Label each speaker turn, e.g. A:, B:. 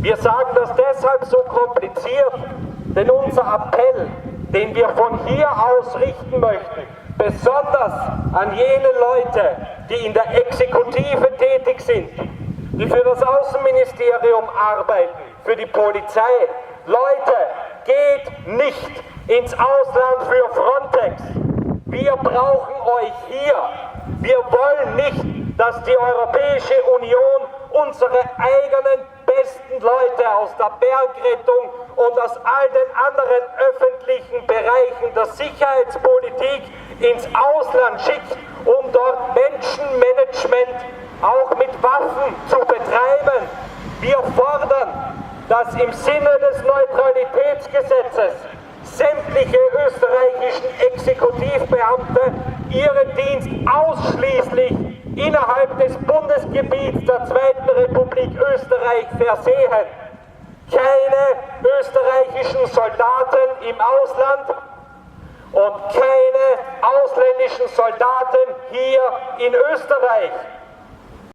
A: Wir sagen das deshalb so kompliziert, denn unser Appell, den wir von hier aus richten möchten, besonders an jene Leute, die in der Exekutive tätig sind, die für das Außenministerium arbeiten, für die Polizei. Leute, geht nicht ins Ausland für Frontex. Wir brauchen euch hier. Wir wollen nicht, dass die Europäische Union unsere eigenen besten Leute aus der Bergrettung und aus all den anderen öffentlichen Bereichen der Sicherheitspolitik ins Ausland schickt, um dort Menschenmanagement auch mit Waffen zu betreiben. Wir fordern, dass im Sinne des Neutralitätsgesetzes sämtliche österreichischen Exekutivbeamte ihren Dienst ausschließlich innerhalb des Bundesgebiets der Zweiten Republik Österreich versehen. Keine österreichischen Soldaten im Ausland und keine ausländischen Soldaten hier in Österreich.